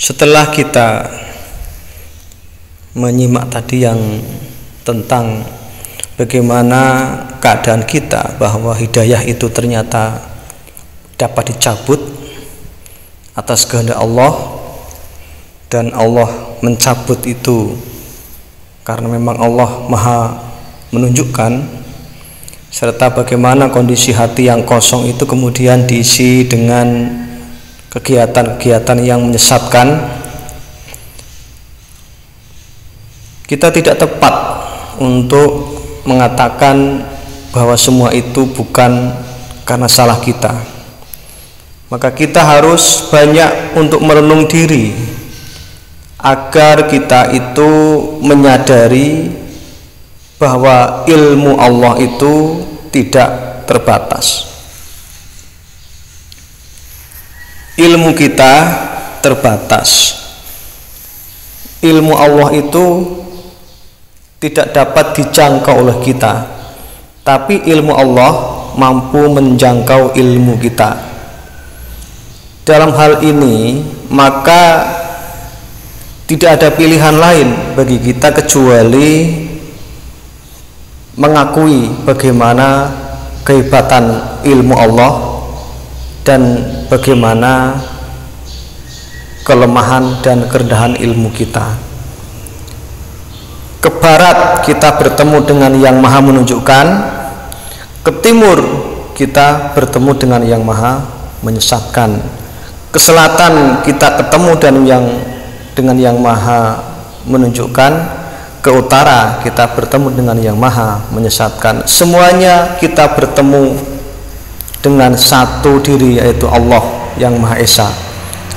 Setelah kita menyimak tadi yang tentang bagaimana keadaan kita, bahwa hidayah itu ternyata dapat dicabut atas kehendak Allah, dan Allah mencabut itu karena memang Allah Maha menunjukkan, serta bagaimana kondisi hati yang kosong itu kemudian diisi dengan kegiatan-kegiatan yang menyesatkan. Kita tidak tepat untuk mengatakan bahwa semua itu bukan karena salah kita. Maka kita harus banyak untuk merenung diri agar kita itu menyadari bahwa ilmu Allah itu tidak terbatas. Ilmu kita terbatas. Ilmu Allah itu tidak dapat dijangkau oleh kita, tapi ilmu Allah mampu menjangkau ilmu kita. Dalam hal ini maka tidak ada pilihan lain bagi kita kecuali mengakui bagaimana kehebatan ilmu Allah dan bagaimana kelemahan dan kerendahan ilmu kita. Ke barat kita bertemu dengan yang maha menunjukkan, ke timur kita bertemu dengan yang maha menyesatkan, ke selatan kita ketemu dengan yang maha menunjukkan, ke utara kita bertemu dengan yang maha menyesatkan. Semuanya kita bertemu dengan satu diri, yaitu Allah yang Maha Esa,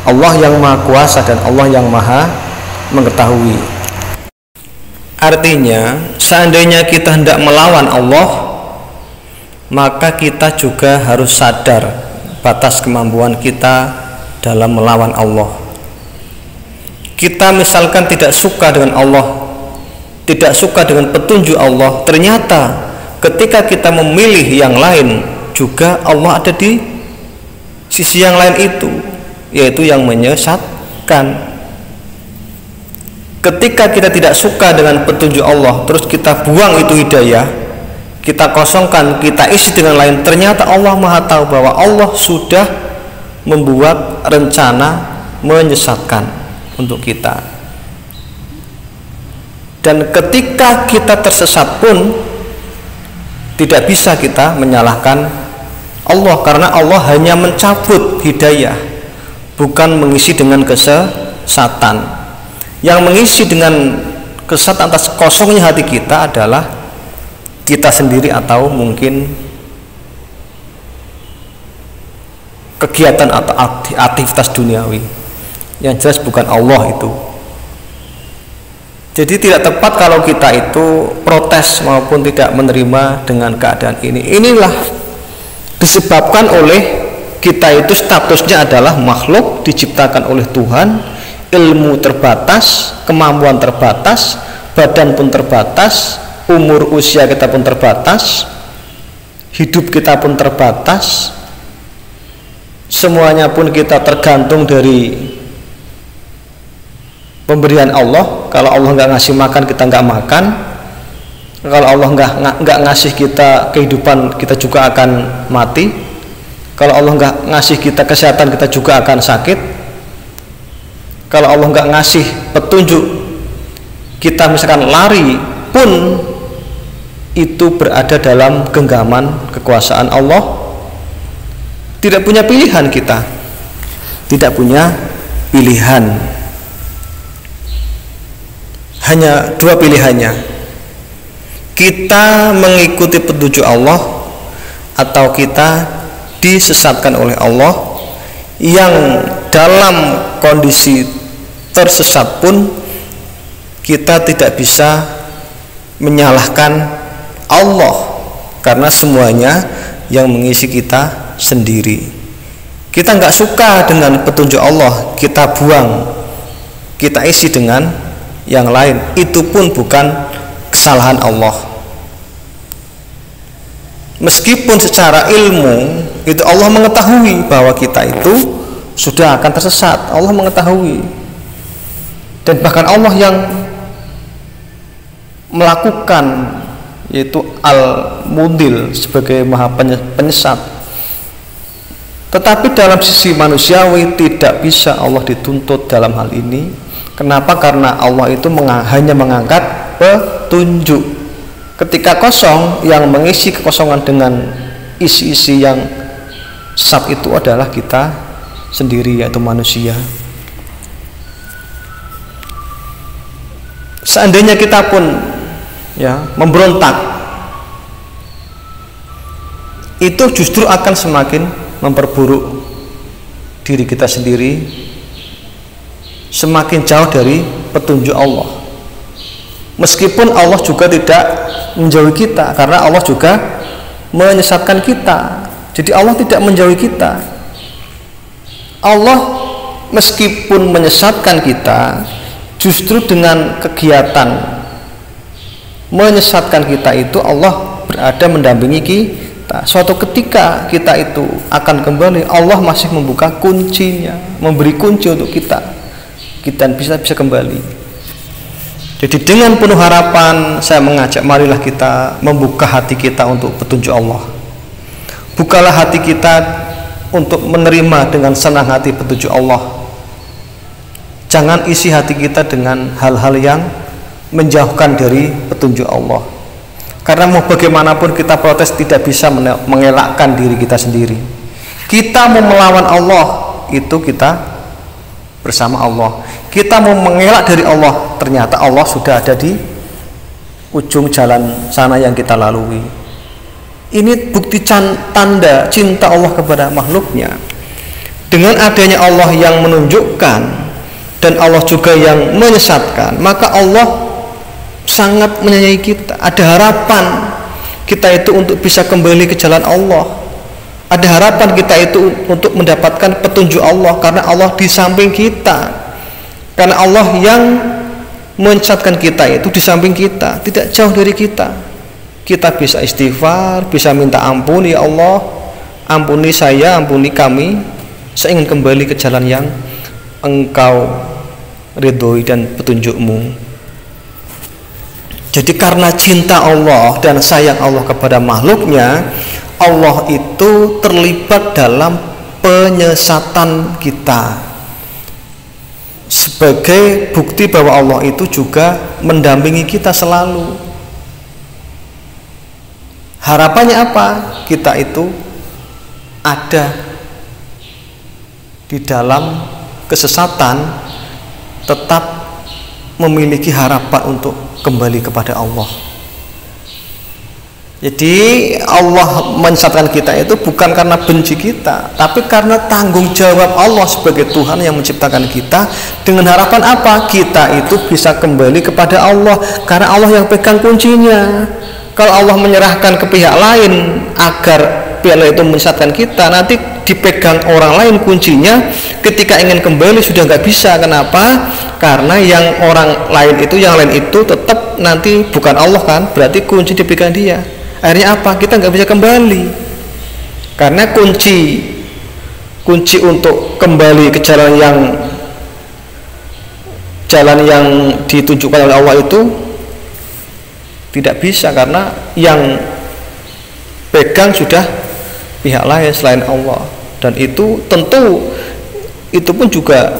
Allah yang Maha Kuasa, dan Allah yang Maha Mengetahui. Artinya, seandainya kita hendak melawan Allah, maka kita juga harus sadar batas kemampuan kita dalam melawan Allah. Kita misalkan tidak suka dengan Allah, tidak suka dengan petunjuk Allah, ternyata ketika kita memilih yang lain, juga Allah ada di sisi yang lain itu, yaitu yang menyesatkan. Ketika kita tidak suka dengan petunjuk Allah, terus kita buang itu hidayah, kita kosongkan, kita isi dengan lain, ternyata Allah Maha tahu bahwa Allah sudah membuat rencana menyesatkan untuk kita. Dan ketika kita tersesat pun tidak bisa kita menyalahkan Allah, karena Allah hanya mencabut hidayah, bukan mengisi dengan kesesatan. Yang mengisi dengan kesesatan atas kosongnya hati kita adalah kita sendiri, atau mungkin kegiatan atau aktivitas duniawi. Yang jelas bukan Allah itu. Jadi tidak tepat kalau kita itu protes maupun tidak menerima dengan keadaan ini. Inilah disebabkan oleh kita itu statusnya adalah makhluk diciptakan oleh Tuhan, ilmu terbatas, kemampuan terbatas, badan pun terbatas, umur usia kita pun terbatas, hidup kita pun terbatas, semuanya pun kita tergantung dari pemberian Allah. Kalau Allah nggak ngasih makan, kita nggak makan. Kalau Allah nggak ngasih kita kehidupan, kita juga akan mati. Kalau Allah nggak ngasih kita kesehatan, kita juga akan sakit. Kalau Allah nggak ngasih petunjuk, kita misalkan lari pun itu berada dalam genggaman kekuasaan Allah. Tidak punya pilihan kita, tidak punya pilihan. Hanya dua pilihannya: kita mengikuti petunjuk Allah, atau kita disesatkan oleh Allah. Yang dalam kondisi tersesat pun kita tidak bisa menyalahkan Allah, karena semuanya yang mengisi kita sendiri. Kita nggak suka dengan petunjuk Allah, kita buang, kita isi dengan yang lain. Itu pun bukan kesalahan Allah. Meskipun secara ilmu itu Allah mengetahui bahwa kita itu sudah akan tersesat, Allah mengetahui. dan bahkan Allah yang melakukan, yaitu Al-Mudil sebagai Maha Penyesat. Tetapi dalam sisi manusiawi tidak bisa Allah dituntut dalam hal ini. Kenapa? Karena Allah itu hanya mengangkat petunjuk. Ketika kosong, yang mengisi kekosongan dengan isi-isi yang sesat itu adalah kita sendiri, yaitu manusia. Seandainya kita pun memberontak, itu justru akan semakin memperburuk diri kita sendiri, semakin jauh dari petunjuk Allah. Meskipun Allah juga tidak menjauhi kita, karena Allah juga menyesatkan kita. Jadi Allah tidak menjauhi kita. Allah meskipun menyesatkan kita, justru dengan kegiatan menyesatkan kita itu Allah berada mendampingi kita. Suatu ketika kita itu akan kembali, Allah masih membuka kuncinya, memberi kunci untuk kita bisa kembali. Jadi dengan penuh harapan saya mengajak, marilah kita membuka hati kita untuk petunjuk Allah. Bukalah hati kita untuk menerima dengan senang hati petunjuk Allah. Jangan isi hati kita dengan hal-hal yang menjauhkan dari petunjuk Allah. Karena mau bagaimanapun kita protes tidak bisa mengelakkan diri kita sendiri. Kita mau melawan Allah, itu kita bersama Allah. Kita mau mengelak dari Allah, ternyata Allah sudah ada di ujung jalan sana yang kita lalui. Ini bukti tanda cinta Allah kepada makhluknya. Dengan adanya Allah yang menunjukkan dan Allah juga yang menyesatkan, maka Allah sangat menyayangi kita. Ada harapan kita itu untuk bisa kembali ke jalan Allah. Ada harapan kita itu untuk mendapatkan petunjuk Allah, karena Allah di samping kita. Karena Allah yang menyesatkan kita itu di samping kita, tidak jauh dari kita. Kita bisa istighfar, bisa minta ampun, ya Allah, ampuni saya, ampuni kami. Saya ingin kembali ke jalan yang Engkau ridhoi dan petunjukmu. Jadi karena cinta Allah dan sayang Allah kepada makhluknya, Allah itu terlibat dalam penyesatan kita, sebagai bukti bahwa Allah itu juga mendampingi kita selalu. Harapannya apa? Kita itu ada di dalam kesesatan, tetap memiliki harapan untuk kembali kepada Allah. Jadi Allah menyesatkan kita itu bukan karena benci kita, tapi karena tanggung jawab Allah sebagai Tuhan yang menciptakan kita. Dengan harapan apa? Kita itu bisa kembali kepada Allah, karena Allah yang pegang kuncinya. Kalau Allah menyerahkan ke pihak lain agar pihak lain itu menyesatkan kita, nanti dipegang orang lain kuncinya, ketika ingin kembali sudah nggak bisa. Kenapa? Karena yang orang lain itu, yang lain itu tetap nanti bukan Allah kan, berarti kunci dipegang dia. Akhirnya apa? Kita nggak bisa kembali, karena kunci untuk kembali ke jalan yang ditunjukkan oleh Allah itu tidak bisa, karena yang pegang sudah pihak lain selain Allah. Dan itu tentu itu pun juga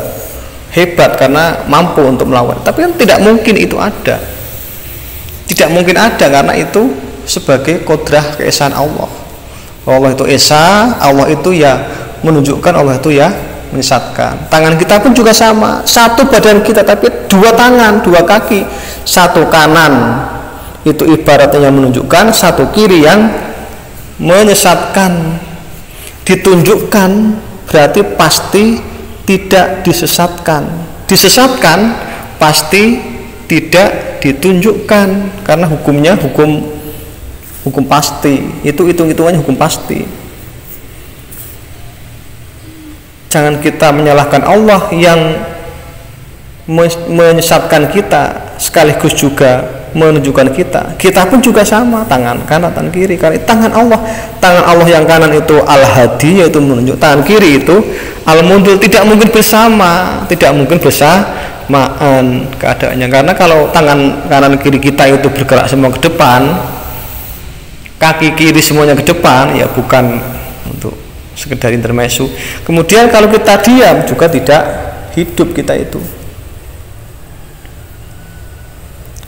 hebat karena mampu untuk melawan. Tapi kan tidak mungkin itu ada, tidak mungkin ada, karena itu sebagai kodrah keesaan Allah. Allah itu esa, Allah itu ya menunjukkan, Allah itu ya menyesatkan. Tangan kita pun juga sama, satu badan kita tapi dua tangan, dua kaki. Satu kanan itu ibaratnya menunjukkan, satu kiri yang menyesatkan. Ditunjukkan berarti pasti tidak disesatkan. Disesatkan pasti tidak ditunjukkan, karena hukumnya hukum pasti. Itu hitung-hitungannya hukum pasti. Jangan kita menyalahkan Allah yang menyesatkan kita sekaligus juga menunjukkan kita. Kita pun juga sama, tangan kanan, tangan kiri. Karena tangan Allah yang kanan itu Al-Hadi, yaitu menunjuk. Tangan kiri itu Al-Mudil. Tidak mungkin bersama, tidak mungkin kebersamaan keadaannya. Karena kalau tangan kanan kiri kita itu bergerak semua ke depan, kaki kiri semuanya ke depan, ya bukan untuk sekedar intermezzo. Kemudian kalau kita diam juga tidak hidup kita itu.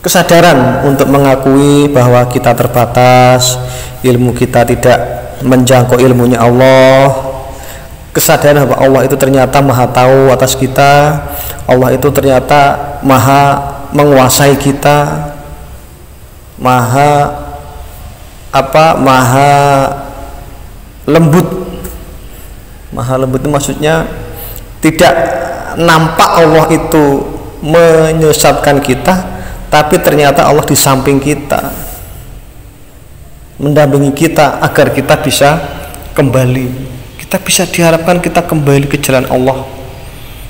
Kesadaran untuk mengakui bahwa kita terbatas, ilmu kita tidak menjangkau ilmunya Allah. Kesadaran bahwa Allah itu ternyata maha tahu atas kita, Allah itu ternyata maha menguasai kita, maha lembut. Maha lembut itu maksudnya tidak nampak Allah itu menyesatkan kita, tapi ternyata Allah di samping kita, mendampingi kita agar kita bisa kembali. Kita bisa diharapkan kita kembali ke jalan Allah.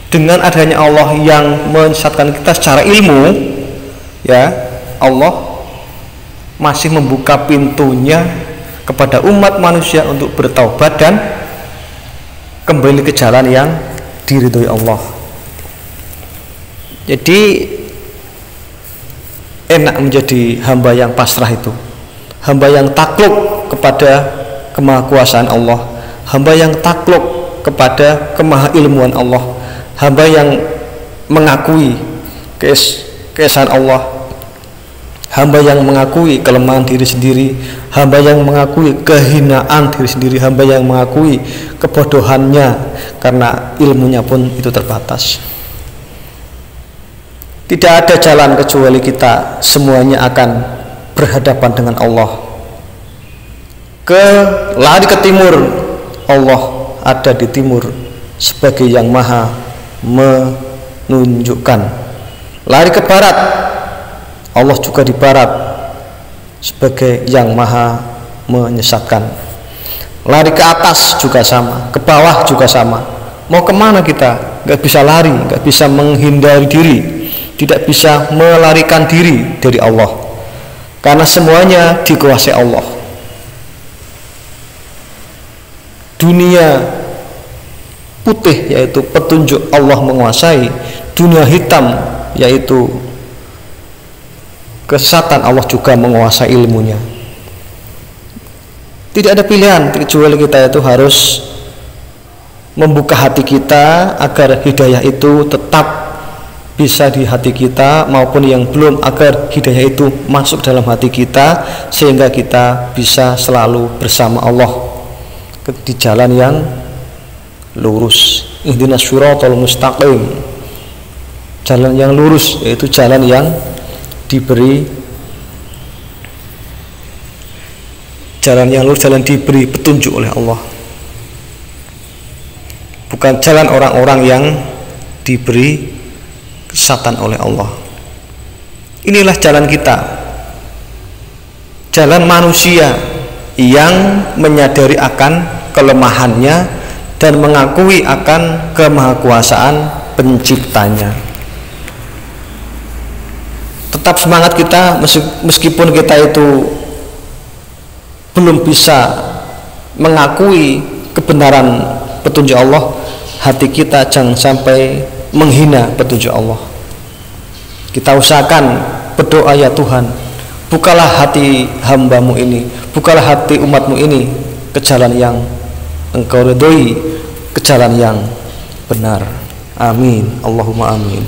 Dengan adanya Allah yang menyesatkan kita secara ilmu, ya, Allah masih membuka pintunya kepada umat manusia untuk bertaubat dan kembali ke jalan yang diridhoi Allah. Jadi enak menjadi hamba yang pasrah itu, hamba yang takluk kepada kemahakuasaan Allah, hamba yang takluk kepada kemahailmuan Allah, hamba yang mengakui keesaan Allah, hamba yang mengakui kelemahan diri sendiri, hamba yang mengakui kehinaan diri sendiri, hamba yang mengakui kebodohannya karena ilmunya pun itu terbatas. Tidak ada jalan kecuali kita semuanya akan berhadapan dengan Allah. Lari ke timur, Allah ada di timur sebagai yang maha menunjukkan. Lari ke barat, Allah juga di barat sebagai yang maha menyesatkan. Lari ke atas juga sama, ke bawah juga sama. Mau kemana kita? Gak bisa lari, gak bisa menghindari diri, tidak bisa melarikan diri dari Allah, karena semuanya dikuasai Allah. Dunia putih yaitu petunjuk Allah menguasai, dunia hitam yaitu kesesatan Allah juga menguasai ilmunya. Tidak ada pilihan kecuali kita itu harus membuka hati kita agar hidayah itu tetap bisa di hati kita, maupun yang belum agar hidayah itu masuk dalam hati kita sehingga kita bisa selalu bersama Allah di jalan yang lurus. Ihdinas shiratal mustaqim, jalan yang lurus yaitu jalan yang diberi diberi petunjuk oleh Allah, bukan jalan orang-orang yang diberi kesesatan oleh Allah. Inilah jalan kita, jalan manusia yang menyadari akan kelemahannya dan mengakui akan kemahakuasaan penciptanya. Tetap semangat kita meskipun kita itu belum bisa mengakui kebenaran petunjuk Allah, hati kita jangan sampai menghina petunjuk Allah. Kita usahakan berdoa, ya Tuhan, bukalah hati hambamu ini, bukalah hati umatmu ini ke jalan yang Engkau ridhoi, ke jalan yang benar. Amin, Allahumma amin.